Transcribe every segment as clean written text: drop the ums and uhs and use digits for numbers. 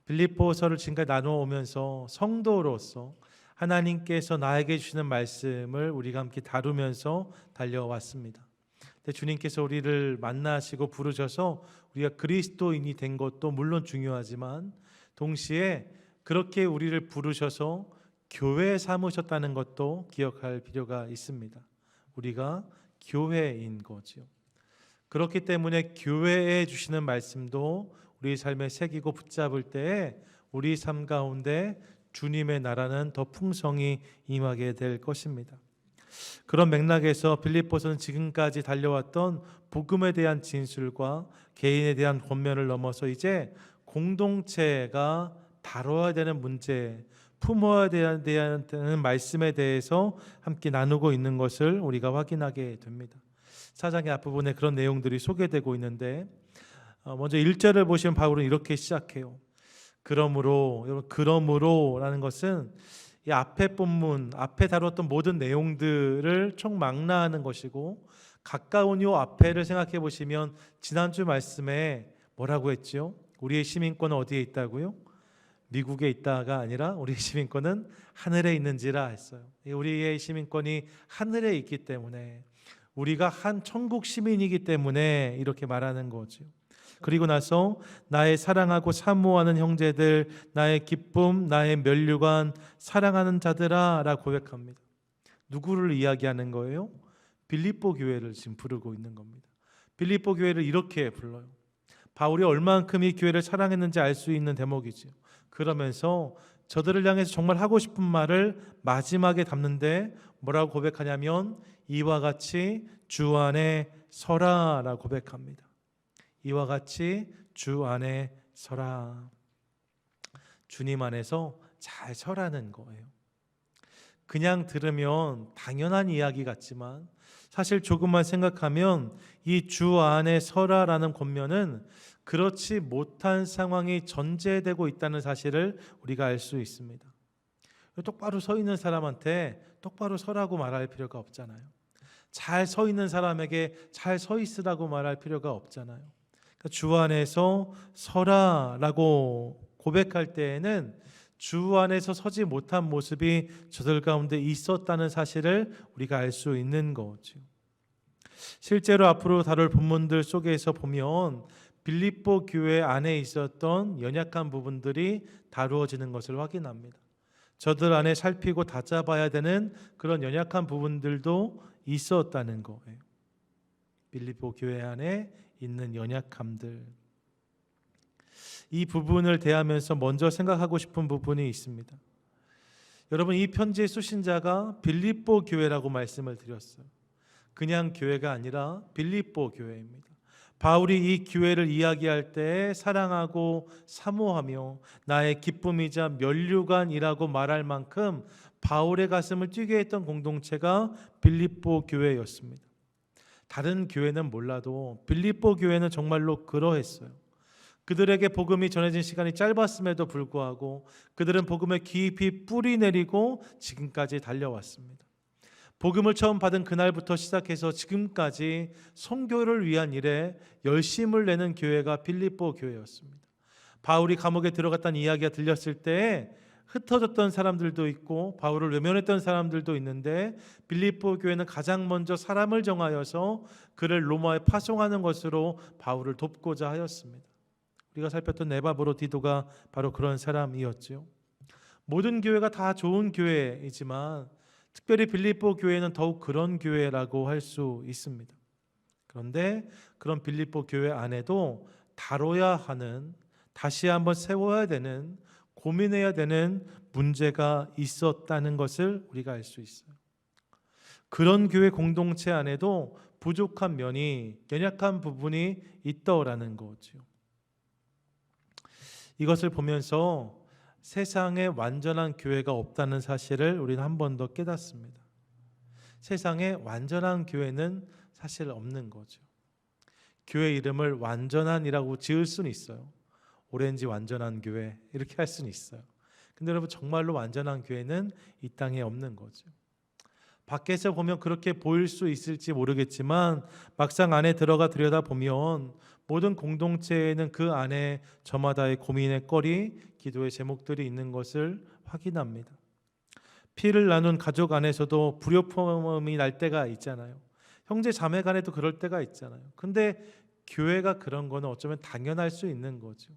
빌립보서를 지금까지 나누어오면서 성도로서 하나님께서 나에게 주시는 말씀을 우리가 함께 다루면서 달려왔습니다. 주님께서 우리를 만나시고 부르셔서 우리가 그리스도인이 된 것도 물론 중요하지만 동시에 그렇게 우리를 부르셔서 교회 삼으셨다는 것도 기억할 필요가 있습니다. 우리가 교회인 거죠. 그렇기 때문에 교회에 주시는 말씀도 우리 삶에 새기고 붙잡을 때에 우리 삶 가운데 주님의 나라는 더 풍성히 임하게 될 것입니다. 그런 맥락에서 빌립보서는 지금까지 달려왔던 복음에 대한 진술과 개인에 대한 권면을 넘어서 이제 공동체가 다뤄야 되는 문제, 품어야 되는 말씀에 대해서 함께 나누고 있는 것을 우리가 확인하게 됩니다. 4장의 앞부분에 그런 내용들이 소개되고 있는데 먼저 1절을 보시면 바울은 이렇게 시작해요. 그러므로라는 것은 이 앞에 본문, 앞에 다뤘던 모든 내용들을 총망라하는 것이고 가까운 요 앞에를 생각해 보시면 지난주 말씀에 뭐라고 했죠? 우리의 시민권은 어디에 있다고요? 미국에 있다가 아니라 우리의 시민권은 하늘에 있는지라 했어요. 우리의 시민권이 하늘에 있기 때문에 우리가 한 천국 시민이기 때문에 이렇게 말하는 거죠. 그리고 나서 나의 사랑하고 사모하는 형제들, 나의 기쁨, 나의 면류관, 사랑하는 자들아 라고 고백합니다. 누구를 이야기하는 거예요? 빌립보 교회를 지금 부르고 있는 겁니다. 빌립보 교회를 이렇게 불러요. 바울이 얼만큼 이 교회를 사랑했는지 알 수 있는 대목이죠. 그러면서 저들을 향해서 정말 하고 싶은 말을 마지막에 담는데 뭐라고 고백하냐면 이와 같이 주 안에 서라 라고 고백합니다. 이와 같이 주 안에 서라. 주님 안에서 잘 서라는 거예요. 그냥 들으면 당연한 이야기 같지만 사실 조금만 생각하면 이 주 안에 서라라는 권면은 그렇지 못한 상황이 전제되고 있다는 사실을 우리가 알 수 있습니다. 똑바로 서 있는 사람한테 똑바로 서라고 말할 필요가 없잖아요. 잘 서 있는 사람에게 잘 서 있으라고 말할 필요가 없잖아요. 주 안에서 서라라고 고백할 때에는 주 안에서 서지 못한 모습이 저들 가운데 있었다는 사실을 우리가 알 수 있는 거죠. 실제로 앞으로 다룰 본문들 속에서 보면 빌립보 교회 안에 있었던 연약한 부분들이 다루어지는 것을 확인합니다. 저들 안에 살피고 다잡아야 되는 그런 연약한 부분들도 있었다는 거예요. 빌립보 교회 안에 있는 연약함들, 이 부분을 대하면서 먼저 생각하고 싶은 부분이 있습니다. 여러분, 이 편지의 수신자가 빌립보 교회라고 말씀을 드렸어요. 그냥 교회가 아니라 빌립보 교회입니다. 바울이 이 교회를 이야기할 때 사랑하고 사모하며 나의 기쁨이자 면류관이라고 말할 만큼 바울의 가슴을 뛰게 했던 공동체가 빌립보 교회였습니다. 다른 교회는 몰라도 빌립보 교회는 정말로 그러했어요. 그들에게 복음이 전해진 시간이 짧았음에도 불구하고 그들은 복음에 깊이 뿌리 내리고 지금까지 달려왔습니다. 복음을 처음 받은 그날부터 시작해서 지금까지 선교를 위한 일에 열심을 내는 교회가 빌립보 교회였습니다. 바울이 감옥에 들어갔다는 이야기가 들렸을 때 흩어졌던 사람들도 있고 바울을 외면했던 사람들도 있는데 빌립보 교회는 가장 먼저 사람을 정하여서 그를 로마에 파송하는 것으로 바울을 돕고자 하였습니다. 우리가 살폈던 네바브로디도가 바로 그런 사람이었죠. 모든 교회가 다 좋은 교회이지만 특별히 빌립보 교회는 더욱 그런 교회라고 할 수 있습니다. 그런데 그런 빌립보 교회 안에도 다뤄야 하는, 다시 한번 세워야 되는, 고민해야 되는 문제가 있었다는 것을 우리가 알 수 있어요. 그런 교회 공동체 안에도 부족한 면이, 연약한 부분이 있더라는 거죠. 이것을 보면서 세상에 완전한 교회가 없다는 사실을 우리는 한 번 더 깨닫습니다. 세상에 완전한 교회는 사실 없는 거죠. 교회 이름을 완전한이라고 지을 수는 있어요. 오렌지 완전한 교회 이렇게 할 수는 있어요. 근데 여러분, 정말로 완전한 교회는 이 땅에 없는 거죠. 밖에서 보면 그렇게 보일 수 있을지 모르겠지만 막상 안에 들어가 들여다보면 모든 공동체에는 그 안에 저마다의 고민의 거리, 기도의 제목들이 있는 것을 확인합니다. 피를 나눈 가족 안에서도 불협화음이 날 때가 있잖아요. 형제 자매 간에도 그럴 때가 있잖아요. 근데 교회가 그런 거는 어쩌면 당연할 수 있는 거죠.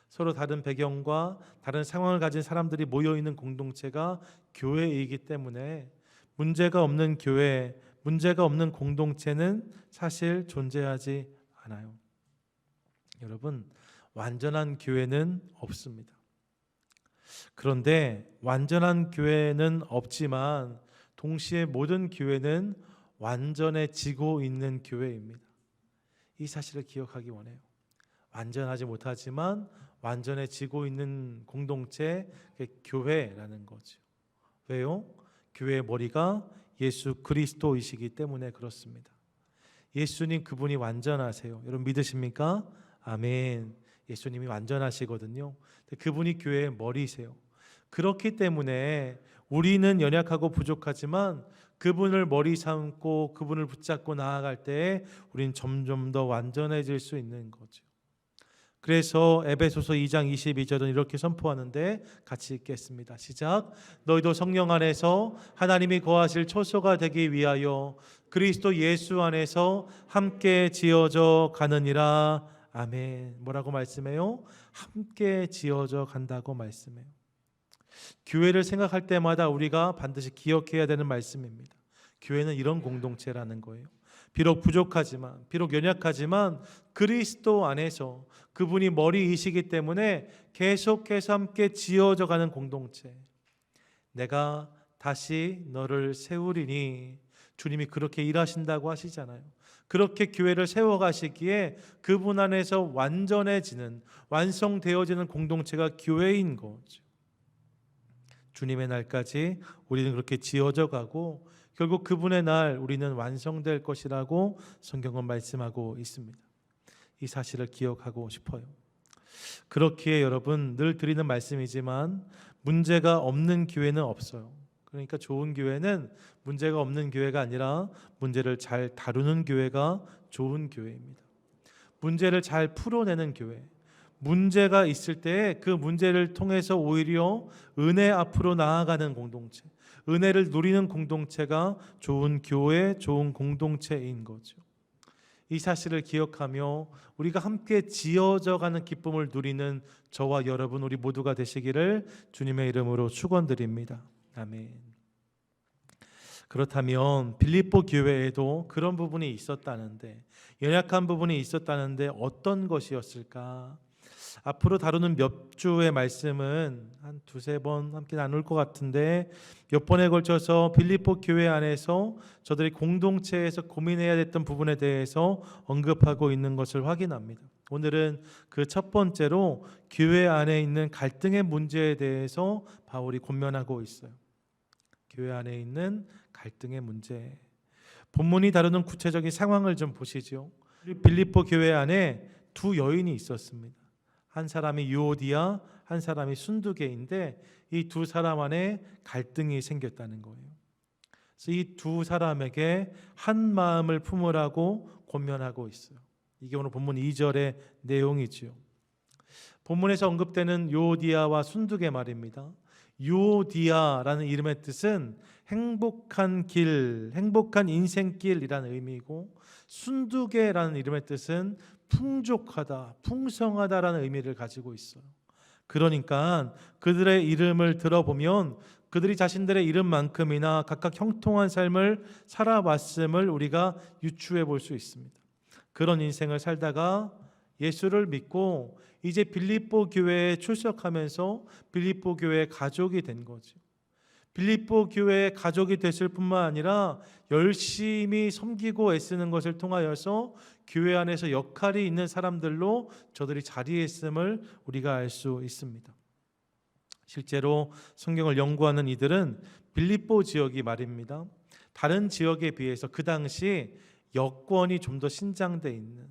서로 다른 배경과 다른 상황을 가진 사람들이 모여 있는 공동체가 교회이기 때문에 문제가 없는 교회, 문제가 없는 공동체는 사실 존재하지 않아요. 여러분, 완전한 교회는 없습니다. 그런데 완전한 교회는 없지만 동시에 모든 교회는 완전해지고 있는 교회입니다. 이 사실을 기억하기 원해요. 완전하지 못하지만 완전해지고 있는 공동체, 교회라는 거죠. 왜요? 교회의 머리가 예수 그리스도이시기 때문에 그렇습니다. 예수님 그분이 완전하세요. 여러분 믿으십니까? 아멘. 예수님이 완전하시거든요. 그분이 교회의 머리세요. 그렇기 때문에 우리는 연약하고 부족하지만 그분을 머리 삼고 그분을 붙잡고 나아갈 때 우리는 점점 더 완전해질 수 있는 거죠. 그래서 에베소서 2장 22절은 이렇게 선포하는데 같이 읽겠습니다. 시작. 너희도 성령 안에서 하나님이 거하실 초소가 되기 위하여 그리스도 예수 안에서 함께 지어져 가느니라. 아멘. 뭐라고 말씀해요? 함께 지어져 간다고 말씀해요. 교회를 생각할 때마다 우리가 반드시 기억해야 되는 말씀입니다. 교회는 이런 공동체라는 거예요. 비록 부족하지만, 비록 연약하지만 그리스도 안에서 그분이 머리이시기 때문에 계속해서 함께 지어져 가는 공동체. 내가 다시 너를 세우리니, 주님이 그렇게 일하신다고 하시잖아요. 그렇게 교회를 세워가시기에 그분 안에서 완전해지는, 완성되어지는 공동체가 교회인 거죠. 주님의 날까지 우리는 그렇게 지어져 가고 결국 그분의 날 우리는 완성될 것이라고 성경은 말씀하고 있습니다. 이 사실을 기억하고 싶어요. 그렇기에 여러분, 늘 드리는 말씀이지만 문제가 없는 교회는 없어요. 그러니까 좋은 교회는 문제가 없는 교회가 아니라 문제를 잘 다루는 교회가 좋은 교회입니다. 문제를 잘 풀어내는 교회, 문제가 있을 때 그 문제를 통해서 오히려 은혜 앞으로 나아가는 공동체, 은혜를 누리는 공동체가 좋은 교회, 좋은 공동체인 거죠. 이 사실을 기억하며 우리가 함께 지어져가는 기쁨을 누리는 저와 여러분, 우리 모두가 되시기를 주님의 이름으로 축원드립니다. 아멘. 그렇다면 빌립보 교회에도 그런 부분이 있었다는데, 연약한 부분이 있었다는데 어떤 것이었을까? 앞으로 다루는 몇 주의 말씀은 한 두세 번 함께 나눌 것 같은데, 몇 번에 걸쳐서 빌립보 교회 안에서 저들이 공동체에서 고민해야 됐던 부분에 대해서 언급하고 있는 것을 확인합니다. 오늘은 그 첫 번째로 교회 안에 있는 갈등의 문제에 대해서 바울이 권면하고 있어요. 교회 안에 있는 갈등의 문제. 본문이 다루는 구체적인 상황을 좀 보시죠. 빌립보 교회 안에 두 여인이 있었습니다. 한 사람이 유오디아, 한 사람이 순두계인데 이 두 사람 안에 갈등이 생겼다는 거예요. 그래서 이 두 사람에게 한 마음을 품으라고 권면하고 있어요. 이게 오늘 본문 2절의 내용이지요. 본문에서 언급되는 유오디아와 순두계 말입니다. 유오디아라는 이름의 뜻은 행복한 길, 행복한 인생길이라는 의미이고, 순두계라는 이름의 뜻은 풍족하다, 풍성하다라는 의미를 가지고 있어요. 그러니까 그들의 이름을 들어보면 그들이 자신들의 이름만큼이나 각각 형통한 삶을 살아왔음을 우리가 유추해 볼 수 있습니다. 그런 인생을 살다가 예수를 믿고 이제 빌립보 교회에 출석하면서 빌립보 교회의 가족이 된 거죠. 빌립보 교회의 가족이 됐을 뿐만 아니라 열심히 섬기고 애쓰는 것을 통하여서 교회 안에서 역할이 있는 사람들로 저들이 자리했음을 우리가 알 수 있습니다. 실제로 성경을 연구하는 이들은 빌립보 지역이 말입니다, 다른 지역에 비해서 그 당시 여권이 좀 더 신장돼 있는,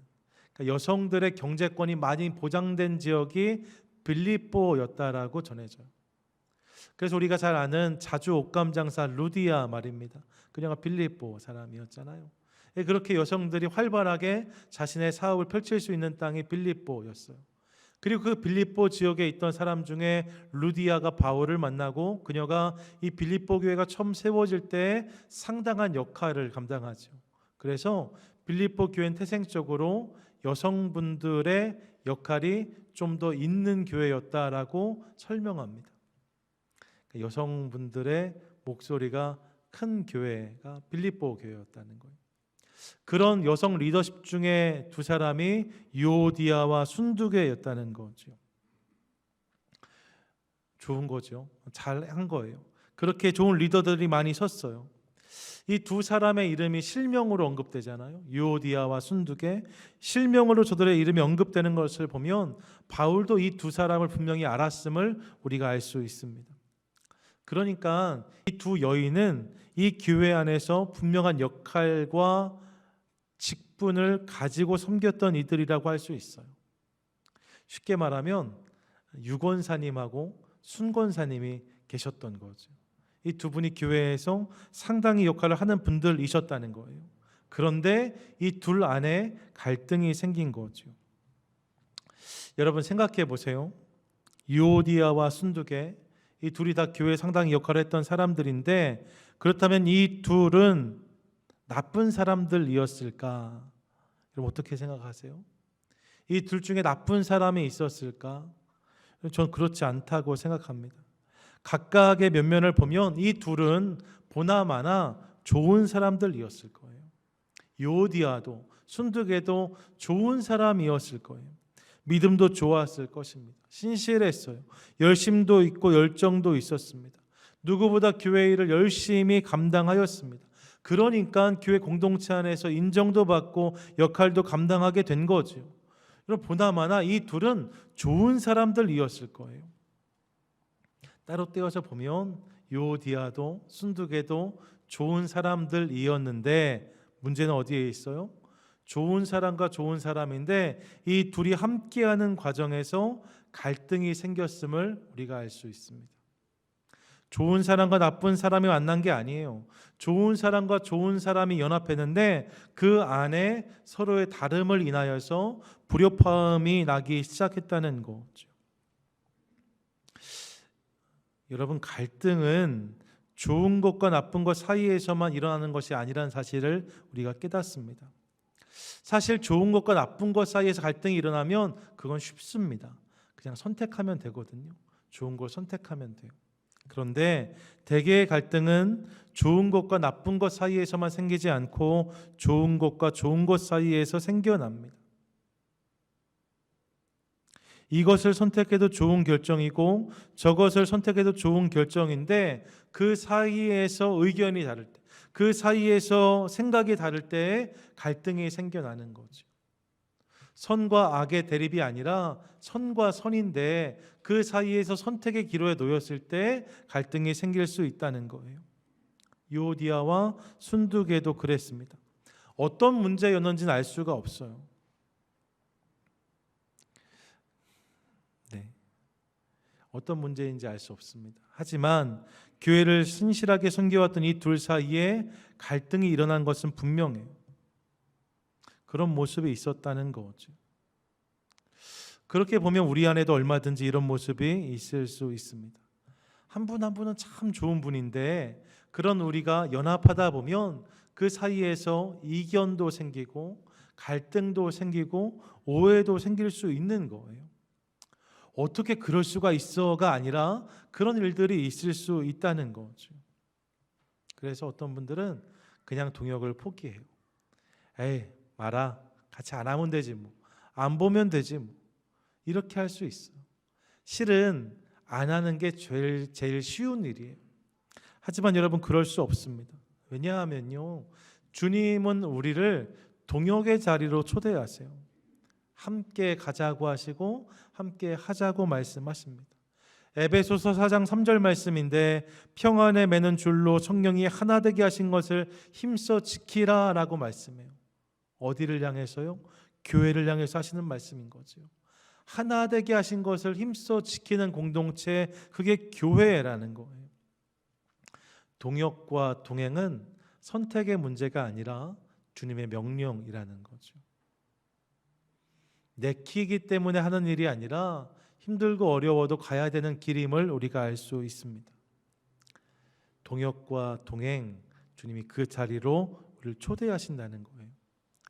그러니까 여성들의 경제권이 많이 보장된 지역이 빌립보였다라고 전해져요. 그래서 우리가 잘 아는 자주 옷감 장사 루디아 말입니다. 그녀가 빌립보 사람이었잖아요. 그렇게 여성들이 활발하게 자신의 사업을 펼칠 수 있는 땅이 빌립보였어요. 그리고 그 빌립보 지역에 있던 사람 중에 루디아가 바울을 만나고 그녀가 이 빌립보 교회가 처음 세워질 때 상당한 역할을 감당하죠. 그래서 빌립보 교회는 태생적으로 여성분들의 역할이 좀 더 있는 교회였다라고 설명합니다. 여성분들의 목소리가 큰 교회가 빌립보 교회였다는 거예요. 그런 여성 리더십 중에 두 사람이 유오디아와 순두계였다는 거죠. 좋은 거죠. 잘한 거예요. 그렇게 좋은 리더들이 많이 섰어요. 이 두 사람의 이름이 실명으로 언급되잖아요. 유오디아와 순두계. 실명으로 저들의 이름이 언급되는 것을 보면 바울도 이 두 사람을 분명히 알았음을 우리가 알 수 있습니다. 그러니까 이 두 여인은 이 교회 안에서 분명한 역할과 직분을 가지고 섬겼던 이들이라고 할 수 있어요. 쉽게 말하면 유권사님하고 순권사님이 계셨던 거죠. 이 두 분이 교회에서 상당히 역할을 하는 분들이셨다는 거예요. 그런데 이 둘 안에 갈등이 생긴 거죠. 여러분 생각해 보세요. 유오디아와 순두계, 이 둘이 다 교회에 상당히 역할을 했던 사람들인데, 그렇다면 이 둘은 나쁜 사람들이었을까? 여러분 어떻게 생각하세요? 이 둘 중에 나쁜 사람이 있었을까? 저는 그렇지 않다고 생각합니다. 각각의 면면을 보면 이 둘은 보나마나 좋은 사람들이었을 거예요. 요디아도 순두계도 좋은 사람이었을 거예요. 믿음도 좋았을 것입니다. 신실했어요. 열심도 있고 열정도 있었습니다. 누구보다 교회 일을 열심히 감당하였습니다. 그러니까 교회 공동체 안에서 인정도 받고 역할도 감당하게 된 거죠. 여러분 보나마나 이 둘은 좋은 사람들이었을 거예요. 따로 떼어서 보면 요디아도 순두계도 좋은 사람들이었는데 문제는 어디에 있어요? 좋은 사람과 좋은 사람인데 이 둘이 함께하는 과정에서 갈등이 생겼음을 우리가 알 수 있습니다. 좋은 사람과 나쁜 사람이 만난 게 아니에요. 좋은 사람과 좋은 사람이 연합했는데 그 안에 서로의 다름을 인하여서 불협화음이 나기 시작했다는 거죠. 여러분 갈등은 좋은 것과 나쁜 것 사이에서만 일어나는 것이 아니라는 사실을 우리가 깨닫습니다. 사실 좋은 것과 나쁜 것 사이에서 갈등이 일어나면 그건 쉽습니다. 그냥 선택하면 되거든요. 좋은 걸 선택하면 돼요. 그런데 대개의 갈등은 좋은 것과 나쁜 것 사이에서만 생기지 않고 좋은 것과 좋은 것 사이에서 생겨납니다. 이것을 선택해도 좋은 결정이고 저것을 선택해도 좋은 결정인데 그 사이에서 의견이 다를 때, 그 사이에서 생각이 다를 때 갈등이 생겨나는 거죠. 선과 악의 대립이 아니라 선과 선인데 그 사이에서 선택의 기로에 놓였을 때 갈등이 생길 수 있다는 거예요. 요디아와 순두계도 그랬습니다. 어떤 문제였는지는 알 수가 없어요. 어떤 문제인지 알 수 없습니다. 하지만 교회를 신실하게 섬겨왔던 이 둘 사이에 갈등이 일어난 것은 분명해요. 그런 모습이 있었다는 거죠. 그렇게 보면 우리 안에도 얼마든지 이런 모습이 있을 수 있습니다. 한 분 한 분은 참 좋은 분인데 그런 우리가 연합하다 보면 그 사이에서 이견도 생기고 갈등도 생기고 오해도 생길 수 있는 거예요. 어떻게 그럴 수가 있어가 아니라 그런 일들이 있을 수 있다는 거죠. 그래서 어떤 분들은 그냥 동역을 포기해요. 에이 마라, 같이 안 하면 되지 뭐, 안 보면 되지 뭐, 이렇게 할 수 있어요. 실은 안 하는 게 제일 쉬운 일이에요. 하지만 여러분 그럴 수 없습니다. 왜냐하면요, 주님은 우리를 동역의 자리로 초대하세요. 함께 가자고 하시고 함께 하자고 말씀하십니다. 에베소서 4장 3절 말씀인데 평안에 매는 줄로 성령이 하나 되게 하신 것을 힘써 지키라 라고 말씀해요. 어디를 향해서요? 교회를 향해서 하시는 말씀인 거죠. 하나 되게 하신 것을 힘써 지키는 공동체, 그게 교회라는 거예요. 동역과 동행은 선택의 문제가 아니라 주님의 명령이라는 거죠. 내키기 때문에 하는 일이 아니라 힘들고 어려워도 가야 되는 길임을 우리가 알 수 있습니다. 동역과 동행, 주님이 그 자리로 우리를 초대하신다는 거예요.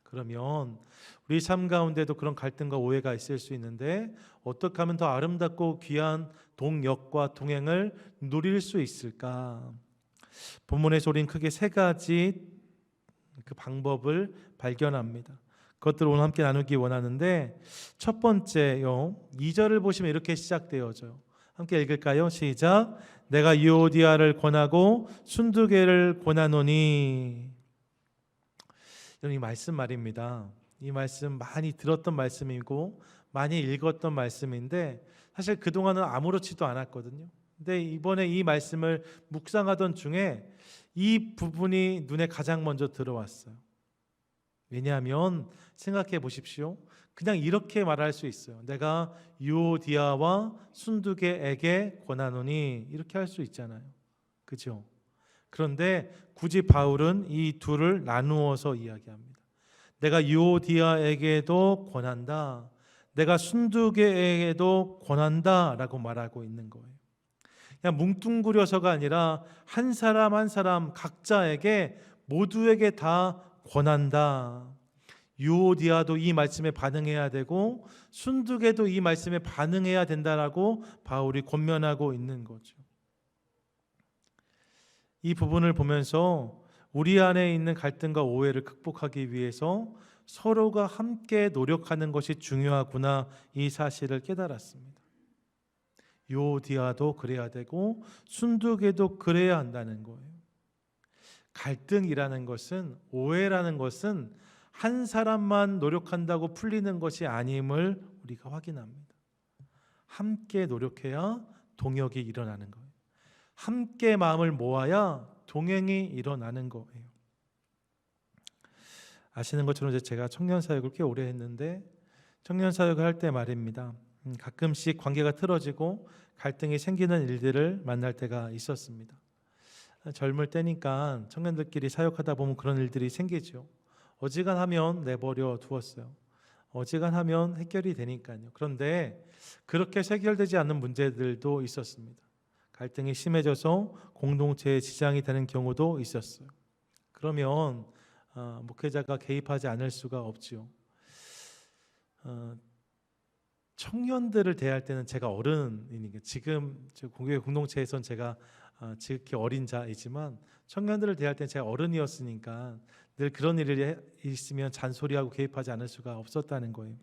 그러면 우리 삶 가운데도 그런 갈등과 오해가 있을 수 있는데 어떻게 하면 더 아름답고 귀한 동역과 동행을 누릴 수 있을까? 본문에서 우리는 크게 세 가지 그 방법을 발견합니다. 그것들을 오늘 함께 나누기 원하는데, 첫 번째요, 2절을 보시면 이렇게 시작되어져요. 함께 읽을까요? 시작. 내가 유오디아를 권하고 순두개를 권하노니. 이 말씀 말입니다. 이 말씀 많이 들었던 말씀이고 많이 읽었던 말씀인데 사실 그동안은 아무렇지도 않았거든요. 근데 이번에 이 말씀을 묵상하던 중에 이 부분이 눈에 가장 먼저 들어왔어요. 왜냐하면 생각해 보십시오. 그냥 이렇게 말할 수 있어요. 내가 유오디아와 순두개에게 권하노니, 이렇게 할 수 있잖아요. 그죠? 그런데 굳이 바울은 이 둘을 나누어서 이야기합니다. 내가 유오디아에게도 권한다, 내가 순두개에게도 권한다 라고 말하고 있는 거예요. 그냥 뭉뚱그려서가 아니라 한 사람 한 사람 각자에게, 모두에게 다 권한다. 유오디아도 이 말씀에 반응해야 되고 순두개도 이 말씀에 반응해야 된다라고 바울이 권면하고 있는 거죠. 이 부분을 보면서 우리 안에 있는 갈등과 오해를 극복하기 위해서 서로가 함께 노력하는 것이 중요하구나, 이 사실을 깨달았습니다. 유오디아도 그래야 되고 순두개도 그래야 한다는 거예요. 갈등이라는 것은, 오해라는 것은 한 사람만 노력한다고 풀리는 것이 아님을 우리가 확인합니다. 함께 노력해야 동역이 일어나는 거예요. 함께 마음을 모아야 동행이 일어나는 거예요. 아시는 것처럼 제가 청년 사역을 꽤 오래 했는데 청년 사역을 할 때 말입니다. 가끔씩 관계가 틀어지고 갈등이 생기는 일들을 만날 때가 있었습니다. 젊을 때니까 청년들끼리 사역하다 보면 그런 일들이 생기죠. 어지간하면 내버려 두었어요. 어지간하면 해결이 되니까요. 그런데 그렇게 해결되지 않는 문제들도 있었습니다. 갈등이 심해져서 공동체에 지장이 되는 경우도 있었어요. 그러면 목회자가 개입하지 않을 수가 없지요. 청년들을 대할 때는 제가 어른이니까, 지금 교회 공동체에선 제가 지극히 어린 자이지만 청년들을 대할 때는 제가 어른이었으니까 늘 그런 일이 있으면 잔소리하고 개입하지 않을 수가 없었다는 거예요.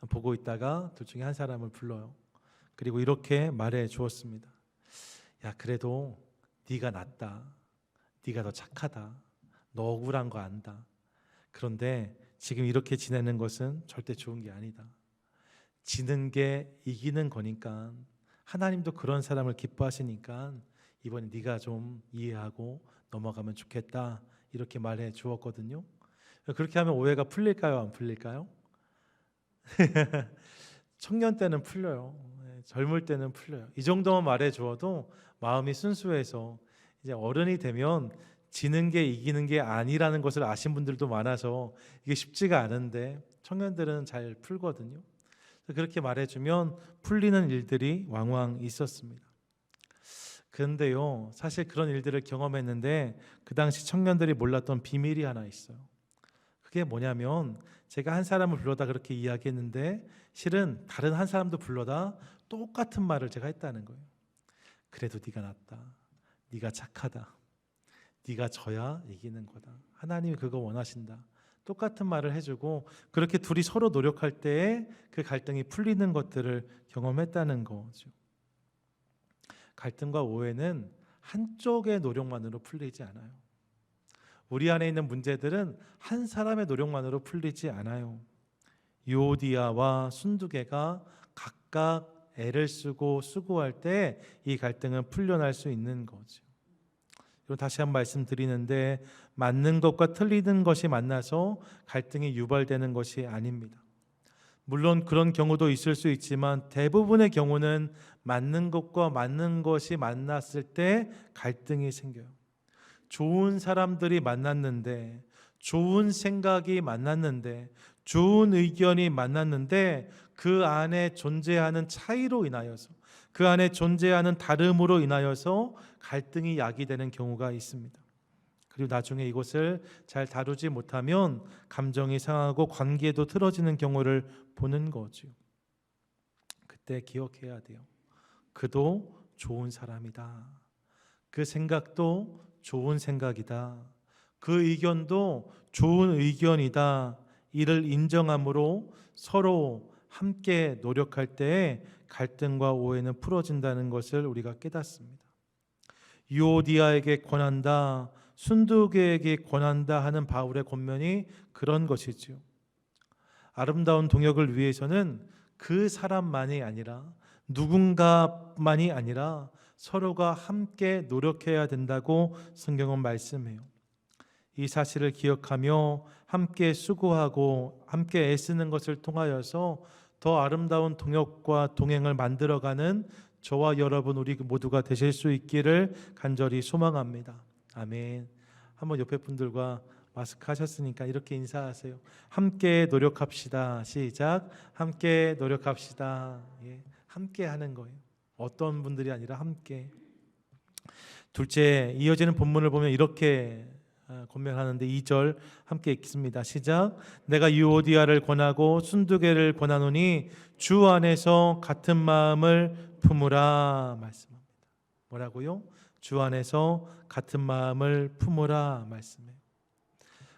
보고 있다가 둘 중에 한 사람을 불러요. 그리고 이렇게 말해 주었습니다. 야, 그래도 네가 낫다. 네가 더 착하다. 너 억울한 거 안다. 그런데 지금 이렇게 지내는 것은 절대 좋은 게 아니다. 지는 게 이기는 거니까, 하나님도 그런 사람을 기뻐하시니까 이번에 네가 좀 이해하고 넘어가면 좋겠다, 이렇게 말해 주었거든요. 그렇게 하면 오해가 풀릴까요? 안 풀릴까요? 청년 때는 풀려요. 젊을 때는 풀려요. 이 정도만 말해 주어도 마음이 순수해서, 이제 어른이 되면 지는 게 이기는 게 아니라는 것을 아신 분들도 많아서 이게 쉽지가 않은데 청년들은 잘 풀거든요. 그렇게 말해주면 풀리는 일들이 왕왕 있었습니다. 그런데요, 사실 그런 일들을 경험했는데 그 당시 청년들이 몰랐던 비밀이 하나 있어요. 그게 뭐냐면, 제가 한 사람을 불러다 그렇게 이야기했는데 실은 다른 한 사람도 불러다 똑같은 말을 제가 했다는 거예요. 그래도 네가 낫다. 네가 착하다. 네가 져야 이기는 거다. 하나님이 그거 원하신다. 똑같은 말을 해주고, 그렇게 둘이 서로 노력할 때에 그 갈등이 풀리는 것들을 경험했다는 거죠. 갈등과 오해는 한쪽의 노력만으로 풀리지 않아요. 우리 안에 있는 문제들은 한 사람의 노력만으로 풀리지 않아요. 유오디아와 순두개가 각각 애를 쓰고 수고할 때 이 갈등은 풀려날 수 있는 거죠. 그리고 다시 한 번 말씀드리는데, 맞는 것과 틀리는 것이 만나서 갈등이 유발되는 것이 아닙니다. 물론 그런 경우도 있을 수 있지만 대부분의 경우는 맞는 것과 맞는 것이 만났을 때 갈등이 생겨요. 좋은 사람들이 만났는데, 좋은 생각이 만났는데, 좋은 의견이 만났는데 그 안에 존재하는 차이로 인하여서, 그 안에 존재하는 다름으로 인하여서 갈등이 야기되는 경우가 있습니다. 그리고 나중에 이것을 잘 다루지 못하면 감정이 상하고 관계도 틀어지는 경우를 보는 거죠. 그때 기억해야 돼요. 그도 좋은 사람이다. 그 생각도 좋은 생각이다. 그 의견도 좋은 의견이다. 이를 인정함으로 서로 함께 노력할 때에 갈등과 오해는 풀어진다는 것을 우리가 깨닫습니다. 유오디아에게 권한다, 순두개에게 권한다 하는 바울의 권면이 그런 것이지요. 아름다운 동역을 위해서는 그 사람만이 아니라, 누군가만이 아니라 서로가 함께 노력해야 된다고 성경은 말씀해요. 이 사실을 기억하며 함께 수고하고 함께 애쓰는 것을 통하여서 더 아름다운 동역과 동행을 만들어가는 저와 여러분 우리 모두가 되실 수 있기를 간절히 소망합니다. 아멘. 한번 옆에 분들과 마스크 하셨으니까 이렇게 인사하세요. 함께 노력합시다. 시작. 함께 노력합시다. 예, 함께 하는 거예요. 어떤 분들이 아니라 함께. 둘째, 이어지는 본문을 보면 이렇게 권면하는데 2절 함께 읽습니다. 시작. 내가 유오디아를 권하고 순두개를 권하노니 주 안에서 같은 마음을 품으라 말씀합니다. 뭐라고요? 주 안에서 같은 마음을 품으라 말씀해요.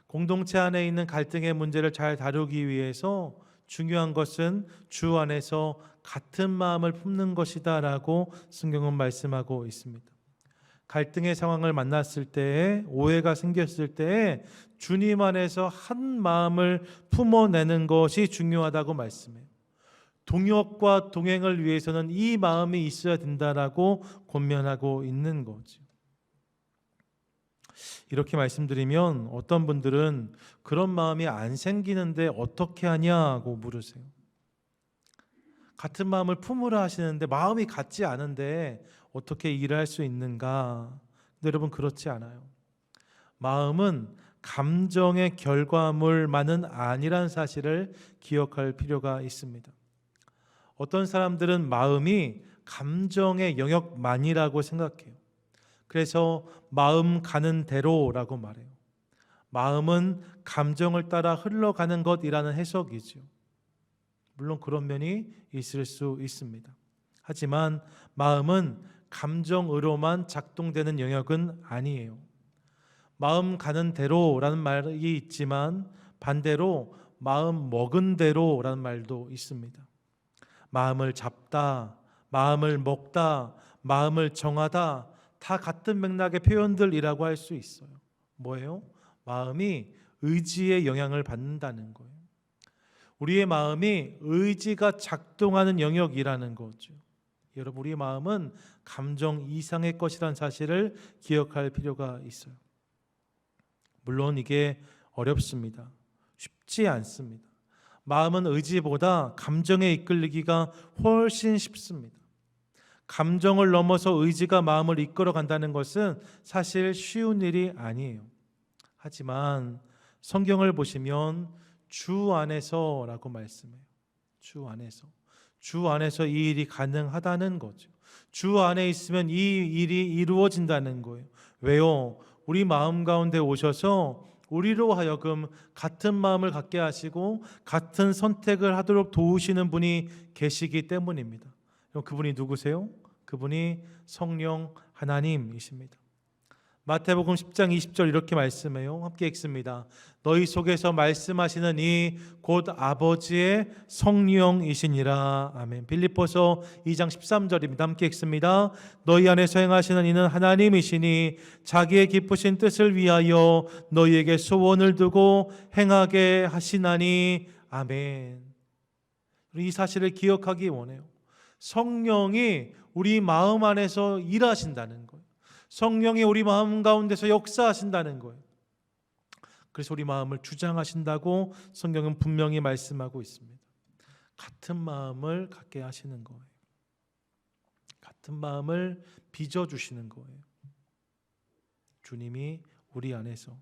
공동체 안에 있는 갈등의 문제를 잘 다루기 위해서 중요한 것은 주 안에서 같은 마음을 품는 것이다 라고 성경은 말씀하고 있습니다. 갈등의 상황을 만났을 때에, 오해가 생겼을 때에 주님 안에서 한 마음을 품어내는 것이 중요하다고 말씀해요. 동역과 동행을 위해서는 이 마음이 있어야 된다라고 권면하고 있는 거죠. 이렇게 말씀드리면 어떤 분들은 그런 마음이 안 생기는데 어떻게 하냐고 물으세요. 같은 마음을 품으라 하시는데 마음이 같지 않은데 어떻게 일을 할 수 있는가? 근데 여러분 그렇지 않아요. 마음은 감정의 결과물만은 아니란 사실을 기억할 필요가 있습니다. 어떤 사람들은 마음이 감정의 영역만이라고 생각해요. 그래서 마음 가는 대로라고 말해요. 마음은 감정을 따라 흘러가는 것이라는 해석이죠. 물론 그런 면이 있을 수 있습니다. 하지만 마음은 감정으로만 작동되는 영역은 아니에요. 마음 가는 대로라는 말이 있지만 반대로 마음 먹은 대로라는 말도 있습니다. 마음을 잡다, 마음을 먹다, 마음을 정하다 다 같은 맥락의 표현들이라고 할 수 있어요. 뭐예요? 마음이 의지의 영향을 받는다는 거예요. 우리의 마음이 의지가 작동하는 영역이라는 거죠. 여러분, 우리의 마음은 감정 이상의 것이라는 사실을 기억할 필요가 있어요. 물론 이게 어렵습니다. 쉽지 않습니다. 마음은 의지보다 감정에 이끌리기가 훨씬 쉽습니다. 감정을 넘어서 의지가 마음을 이끌어 간다는 것은 사실 쉬운 일이 아니에요. 하지만 성경을 보시면 주 안에서라고 말씀해요. 주 안에서. 주 안에서 이 일이 가능하다는 거죠. 주 안에 있으면 이 일이 이루어진다는 거예요. 왜요? 우리 마음 가운데 오셔서 우리로 하여금 같은 마음을 갖게 하시고 같은 선택을 하도록 도우시는 분이 계시기 때문입니다. 그분이 누구세요? 그분이 성령 하나님이십니다. 마태복음 10장 20절 이렇게 말씀해요. 함께 읽습니다. 너희 속에서 말씀하시는 이 곧 아버지의 성령이시니라. 아멘. 빌립보서 2장 13절입니다. 함께 읽습니다. 너희 안에서 행하시는 이는 하나님이시니 자기의 기쁘신 뜻을 위하여 너희에게 소원을 두고 행하게 하시나니. 아멘. 이 사실을 기억하기 원해요. 성령이 우리 마음 안에서 일하신다는 거예요. 성령이 우리 마음 가운데서 역사하신다는 거예요. 그래서 우리 마음을 주장하신다고 성경은 분명히 말씀하고 있습니다. 같은 마음을 갖게 하시는 거예요. 같은 마음을 빚어주시는 거예요. 주님이 우리 안에서.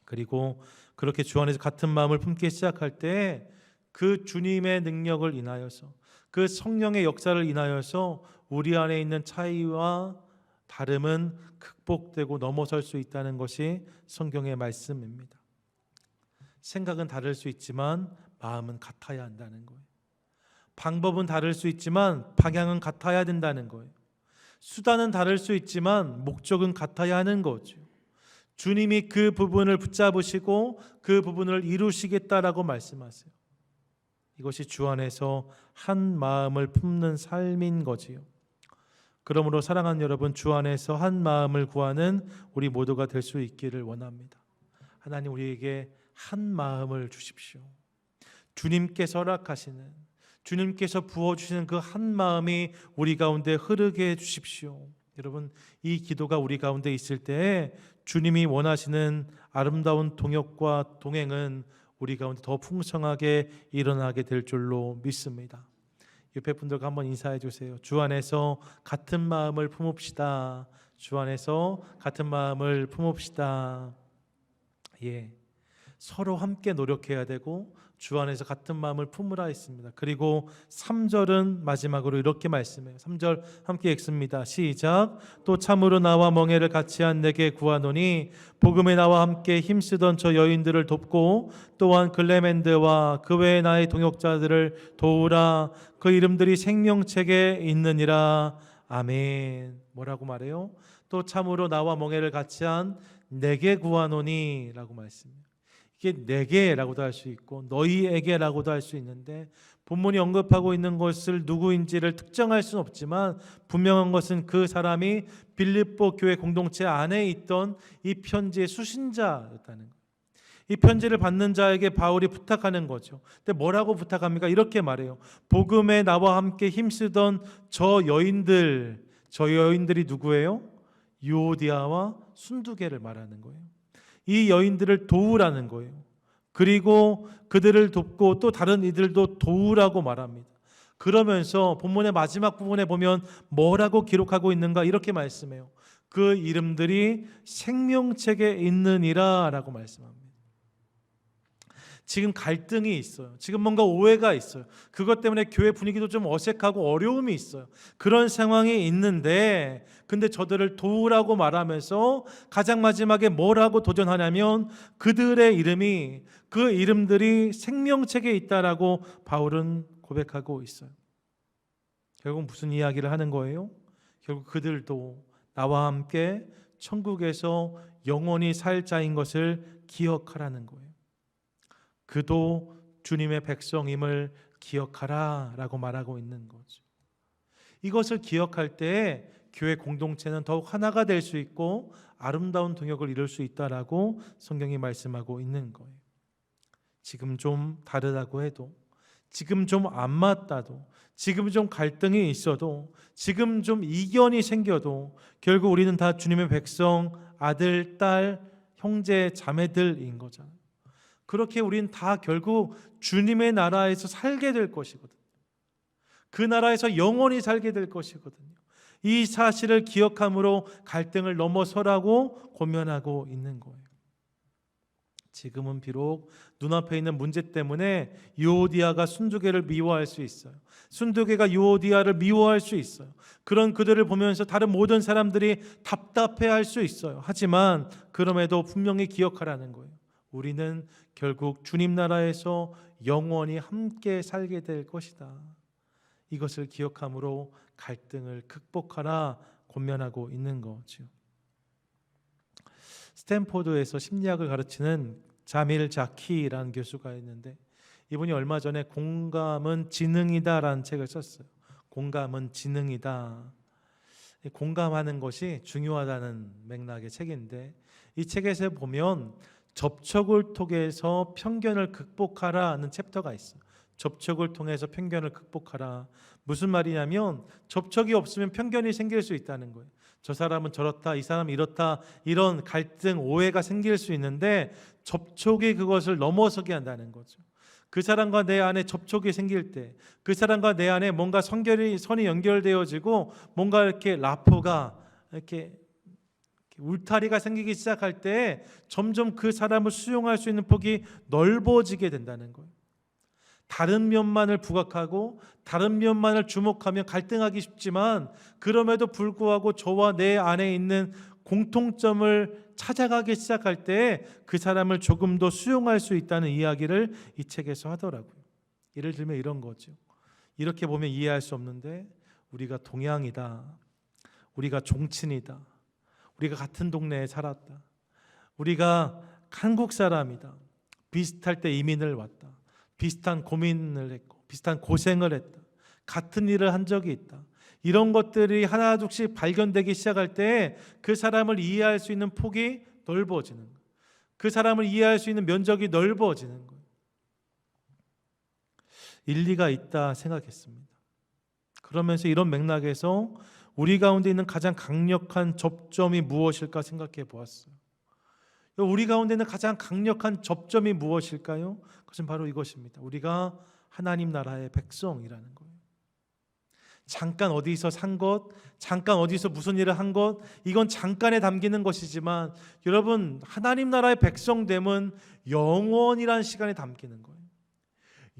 그리고 그렇게 주 안에서 같은 마음을 품기 시작할 때 그 주님의 능력을 인하여서, 그 성령의 역사를 인하여서 우리 안에 있는 차이와 다름은 극복되고 넘어설 수 있다는 것이 성경의 말씀입니다. 생각은 다를 수 있지만 마음은 같아야 한다는 거예요. 방법은 다를 수 있지만 방향은 같아야 된다는 거예요. 수단은 다를 수 있지만 목적은 같아야 하는 거죠. 주님이 그 부분을 붙잡으시고 그 부분을 이루시겠다라고 말씀하세요. 이것이 주 안에서 한 마음을 품는 삶인 거지요. 그러므로 사랑하는 여러분, 주 안에서 한 마음을 구하는 우리 모두가 될 수 있기를 원합니다. 하나님, 우리에게 한 마음을 주십시오. 주님께서 허락하시는, 주님께서 부어주시는 그 한 마음이 우리 가운데 흐르게 해주십시오. 여러분, 이 기도가 우리 가운데 있을 때에 주님이 원하시는 아름다운 동역과 동행은 우리 가운데 더 풍성하게 일어나게 될 줄로 믿습니다. 옆에 분들과 한번 인사해 주세요. 주 안에서 같은 마음을 품읍시다. 주 안에서 같은 마음을 품읍시다. 예, 서로 함께 노력해야 되고 주 안에서 같은 마음을 품으라 했습니다. 그리고 3절은 마지막으로 이렇게 말씀해요. 3절 함께 읽습니다. 시작. 또 참으로 나와 멍에를 같이 한 내게 구하노니 복음에 나와 함께 힘쓰던 저 여인들을 돕고 또한 글레멘드와 그 외의 나의 동역자들을 도우라. 그 이름들이 생명책에 있느니라. 아멘. 뭐라고 말해요? 또 참으로 나와 멍에를 같이 한 내게 구하노니 라고 말씀해요. 이게 내게라고도 할 수 있고 너희에게라고도 할 수 있는데, 본문이 언급하고 있는 것을 누구인지를 특정할 수는 없지만 분명한 것은 그 사람이 빌립보 교회 공동체 안에 있던 이 편지의 수신자였다는 거예요. 이 편지를 받는 자에게 바울이 부탁하는 거죠. 근데 뭐라고 부탁합니까? 이렇게 말해요. 복음에 나와 함께 힘쓰던 저 여인들이 누구예요? 유오디아와 순두계를 말하는 거예요. 이 여인들을 도우라는 거예요. 그리고 그들을 돕고 또 다른 이들도 도우라고 말합니다. 그러면서 본문의 마지막 부분에 보면 뭐라고 기록하고 있는가? 이렇게 말씀해요. 그 이름들이 생명책에 있느니라 라고 말씀합니다. 지금 갈등이 있어요. 지금 뭔가 오해가 있어요. 그것 때문에 교회 분위기도 좀 어색하고 어려움이 있어요. 그런 상황이 있는데, 근데 저들을 도우라고 말하면서 가장 마지막에 뭐라고 도전하냐면 그들의 이름이, 그 이름들이 생명책에 있다라고 바울은 고백하고 있어요. 결국 무슨 이야기를 하는 거예요? 결국 그들도 나와 함께 천국에서 영원히 살 자인 것을 기억하라는 거예요. 그도 주님의 백성임을 기억하라 라고 말하고 있는 거죠. 이것을 기억할 때 교회 공동체는 더욱 하나가 될 수 있고 아름다운 동역을 이룰 수 있다라고 성경이 말씀하고 있는 거예요. 지금 좀 다르다고 해도, 지금 좀 안 맞다도, 지금 좀 갈등이 있어도, 지금 좀 이견이 생겨도 결국 우리는 다 주님의 백성, 아들, 딸, 형제, 자매들인 거잖아요. 그렇게 우리는 다 결국 주님의 나라에서 살게 될 것이거든요. 그 나라에서 영원히 살게 될 것이거든요. 이 사실을 기억함으로 갈등을 넘어서라고 권면하고 있는 거예요. 지금은 비록 눈앞에 있는 문제 때문에 유오디아가 순두계를 미워할 수 있어요. 순두계가 유오디아를 미워할 수 있어요. 그런 그들을 보면서 다른 모든 사람들이 답답해할 수 있어요. 하지만 그럼에도 분명히 기억하라는 거예요. 우리는 결국 주님 나라에서 영원히 함께 살게 될 것이다. 이것을 기억함으로 갈등을 극복하라 권면하고 있는 거죠. 스탠포드에서 심리학을 가르치는 자밀 자키라는 교수가 있는데, 이분이 얼마 전에 공감은 지능이다라는 책을 썼어요. 공감은 지능이다. 공감하는 것이 중요하다는 맥락의 책인데, 이 책에서 보면 접촉을 통해서 편견을 극복하라는 챕터가 있어요. 접촉을 통해서 편견을 극복하라. 무슨 말이냐면 접촉이 없으면 편견이 생길 수 있다는 거예요. 저 사람은 저렇다, 이 사람은 이렇다, 이런 갈등, 오해가 생길 수 있는데 접촉이 그것을 넘어서게 한다는 거죠. 그 사람과 내 안에 접촉이 생길 때, 그 사람과 내 안에 뭔가 선이 연결되어지고 뭔가 이렇게 라포가 이렇게 울타리가 생기기 시작할 때 점점 그 사람을 수용할 수 있는 폭이 넓어지게 된다는 거예요. 다른 면만을 부각하고 다른 면만을 주목하며 갈등하기 쉽지만 그럼에도 불구하고 저와 내 안에 있는 공통점을 찾아가기 시작할 때 그 사람을 조금 더 수용할 수 있다는 이야기를 이 책에서 하더라고요. 예를 들면 이런 거죠. 이렇게 보면 이해할 수 없는데 우리가 동양이다, 우리가 종친이다, 우리가 같은 동네에 살았다, 우리가 한국 사람이다, 비슷할 때 이민을 왔다, 비슷한 고민을 했고 비슷한 고생을 했다, 같은 일을 한 적이 있다, 이런 것들이 하나둘씩 발견되기 시작할 때 그 사람을 이해할 수 있는 폭이 넓어지는 거예요. 그 사람을 이해할 수 있는 면적이 넓어지는 거예요. 일리가 있다 생각했습니다. 그러면서 이런 맥락에서 우리 가운데 있는 가장 강력한 접점이 무엇일까 생각해 보았어요. 우리 가운데 있는 가장 강력한 접점이 무엇일까요? 그것은 바로 이것입니다. 우리가 하나님 나라의 백성이라는 거예요. 잠깐 어디서 산 것, 잠깐 어디서 무슨 일을 한 것, 이건 잠깐에 담기는 것이지만 여러분, 하나님 나라의 백성됨은 영원이란 시간에 담기는 거예요.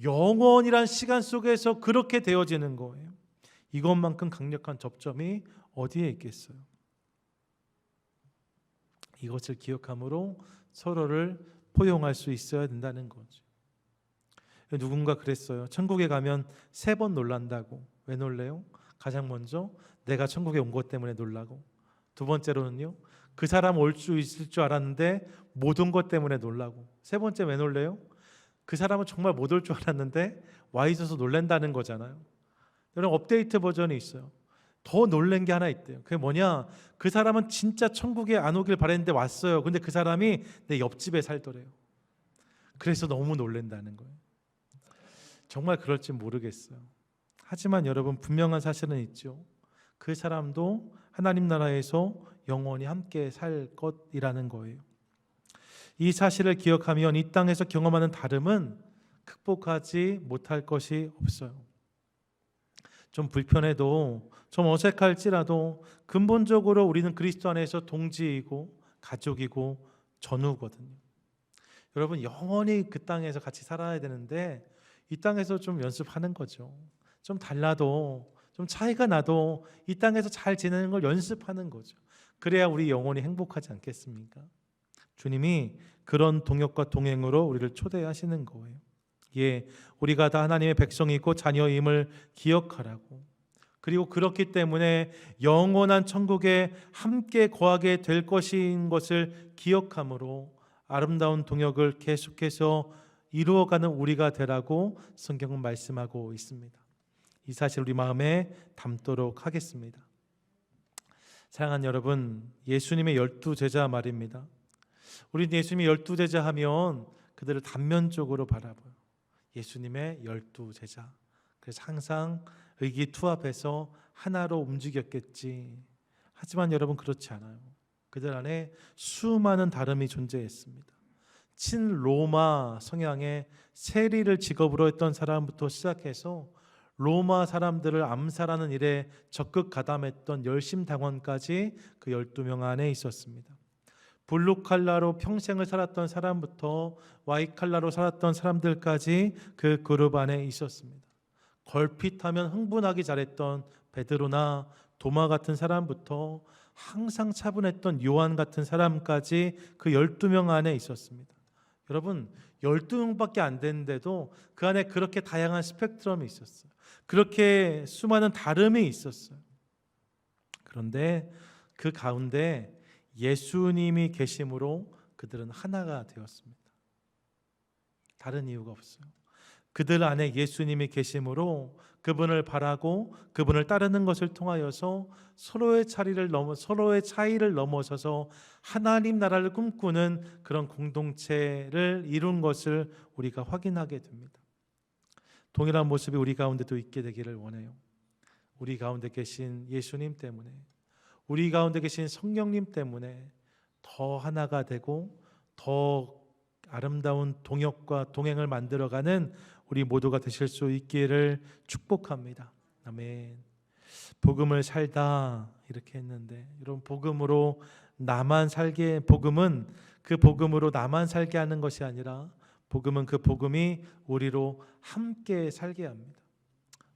영원이란 시간 속에서 그렇게 되어지는 거예요. 이것만큼 강력한 접점이 어디에 있겠어요? 이것을 기억함으로 서로를 포용할 수 있어야 된다는 거죠. 누군가 그랬어요. 천국에 가면 3번 놀란다고. 왜 놀래요? 가장 먼저 내가 천국에 온 것 때문에 놀라고, 두 번째로는요, 그 사람 올 수 있을 줄 알았는데 못 온 것 때문에 놀라고, 세 번째 왜 놀래요? 그 사람은 정말 못 올 줄 알았는데 와 있어서 놀란다는 거잖아요. 여러분, 업데이트 버전이 있어요. 더 놀란 게 하나 있대요. 그게 뭐냐? 그 사람은 진짜 천국에 안 오길 바랬는데 왔어요. 근데 그 사람이 내 옆집에 살더래요. 그래서 너무 놀란다는 거예요. 정말 그럴지 모르겠어요. 하지만 여러분, 분명한 사실은 있죠. 그 사람도 하나님 나라에서 영원히 함께 살 것이라는 거예요. 이 사실을 기억하면 이 땅에서 경험하는 다름은 극복하지 못할 것이 없어요. 좀 불편해도, 좀 어색할지라도 근본적으로 우리는 그리스도 안에서 동지이고 가족이고 전우거든요. 여러분, 영원히 그 땅에서 같이 살아야 되는데 이 땅에서 좀 연습하는 거죠. 좀 달라도, 좀 차이가 나도 이 땅에서 잘 지내는 걸 연습하는 거죠. 그래야 우리 영혼이 행복하지 않겠습니까? 주님이 그런 동역과 동행으로 우리를 초대하시는 거예요. 예, 우리가 다 하나님의 백성이고 자녀임을 기억하라고. 그리고 그렇기 때문에 영원한 천국에 함께 거하게 될 것인 것을 기억함으로 아름다운 동역을 계속해서 이루어가는 우리가 되라고 성경은 말씀하고 있습니다. 이 사실 우리 마음에 담도록 하겠습니다. 사랑하는 여러분, 예수님의 12제자 말입니다. 우리 예수님의 12제자 하면 그들을 단면적으로 바라봐요. 예수님의 12제자. 그래서 항상 의기투합해서 하나로 움직였겠지. 하지만 여러분, 그렇지 않아요. 그들 안에 수많은 다름이 존재했습니다. 친로마 성향의 세리를 직업으로 했던 사람부터 시작해서 로마 사람들을 암살하는 일에 적극 가담했던 열심당원까지 그 12명 안에 있었습니다. 블루칼라로 평생을 살았던 사람부터 와이칼라로 살았던 사람들까지 그 그룹 안에 있었습니다. 걸핏하면 흥분하기 잘했던 베드로나 도마 같은 사람부터 항상 차분했던 요한 같은 사람까지 그 12명 안에 있었습니다. 여러분, 12명밖에 안 됐는데도 그 안에 그렇게 다양한 스펙트럼이 있었어요. 그렇게 수많은 다름이 있었어요. 그런데 그 가운데 예수님이 계심으로 그들은 하나가 되었습니다. 다른 이유가 없어요. 그들 안에 예수님이 계심으로 그분을 바라고 그분을 따르는 것을 통하여서 서로의 차이를 넘어서서 하나님 나라를 꿈꾸는 그런 공동체를 이룬 것을 우리가 확인하게 됩니다. 동일한 모습이 우리 가운데도 있게 되기를 원해요. 우리 가운데 계신 예수님 때문에, 우리 가운데 계신 성령님 때문에 더 하나가 되고 더 아름다운 동역과 동행을 만들어가는 우리 모두가 되실 수 있기를 축복합니다. 아멘. 복음을 살다 이렇게 했는데, 여러분, 복음으로 나만 살게, 복음은 그 복음으로 나만 살게 하는 것이 아니라 복음은 그 복음이 우리로 함께 살게 합니다.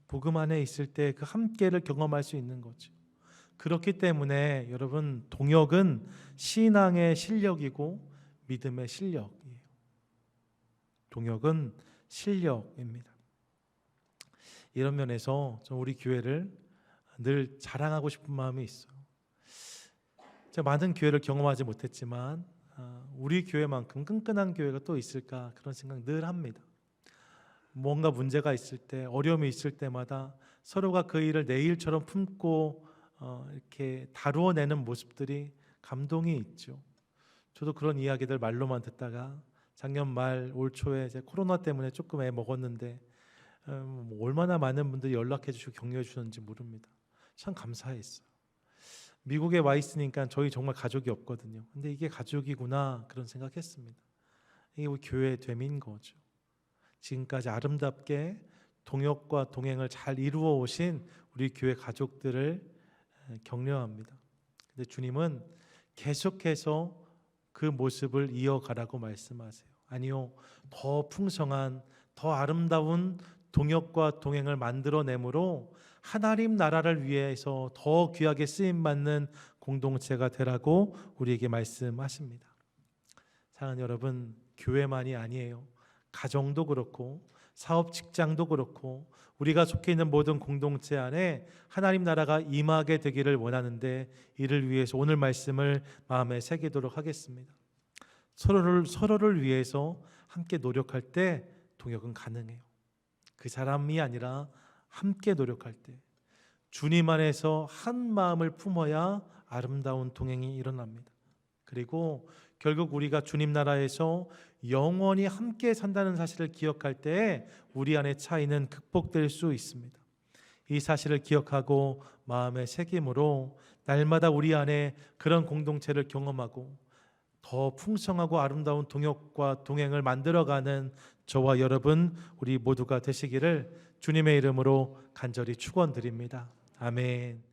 복음 안에 있을 때 그 함께를 경험할 수 있는 거죠. 그렇기 때문에 여러분, 동역은 신앙의 실력이고 믿음의 실력이에요. 동역은 실력입니다. 이런 면에서 우리 교회를 늘 자랑하고 싶은 마음이 있어요. 제가 많은 교회를 경험하지 못했지만 우리 교회만큼 끈끈한 교회가 또 있을까, 그런 생각 늘 합니다. 뭔가 문제가 있을 때, 어려움이 있을 때마다 서로가 그 일을 내 일처럼 품고 이렇게 다루어내는 모습들이 감동이 있죠. 저도 그런 이야기들 말로만 듣다가 작년 말 올 초에 이제 코로나 때문에 조금 애 먹었는데 얼마나 많은 분들이 연락해 주시고 격려해 주셨는지 모릅니다. 참 감사했어요. 미국에 와 있으니까 저희 정말 가족이 없거든요. 근데 이게 가족이구나, 그런 생각했습니다. 이게 우리 교회의 됨인 거죠. 지금까지 아름답게 동역과 동행을 잘 이루어 오신 우리 교회 가족들을 격려합니다. 근데 주님은 계속해서 그 모습을 이어가라고 말씀하세요. 아니요, 더 풍성한, 더 아름다운 동역과 동행을 만들어내므로 하나님 나라를 위해서 더 귀하게 쓰임받는 공동체가 되라고 우리에게 말씀하십니다. 사랑하는 여러분, 교회만이 아니에요. 가정도 그렇고 사업 직장도 그렇고 우리가 속해 있는 모든 공동체 안에 하나님 나라가 임하게 되기를 원하는데, 이를 위해서 오늘 말씀을 마음에 새기도록 하겠습니다. 서로를 위해서 함께 노력할 때 동역은 가능해요. 그 사람이 아니라 함께 노력할 때 주님 안에서 한 마음을 품어야 아름다운 동행이 일어납니다. 그리고 결국 우리가 주님 나라에서 영원히 함께 산다는 사실을 기억할 때 우리 안의 차이는 극복될 수 있습니다. 이 사실을 기억하고 마음에 새김으로 날마다 우리 안에 그런 공동체를 경험하고 더 풍성하고 아름다운 동역과 동행을 만들어가는 저와 여러분, 우리 모두가 되시기를 주님의 이름으로 간절히 축원드립니다. 아멘.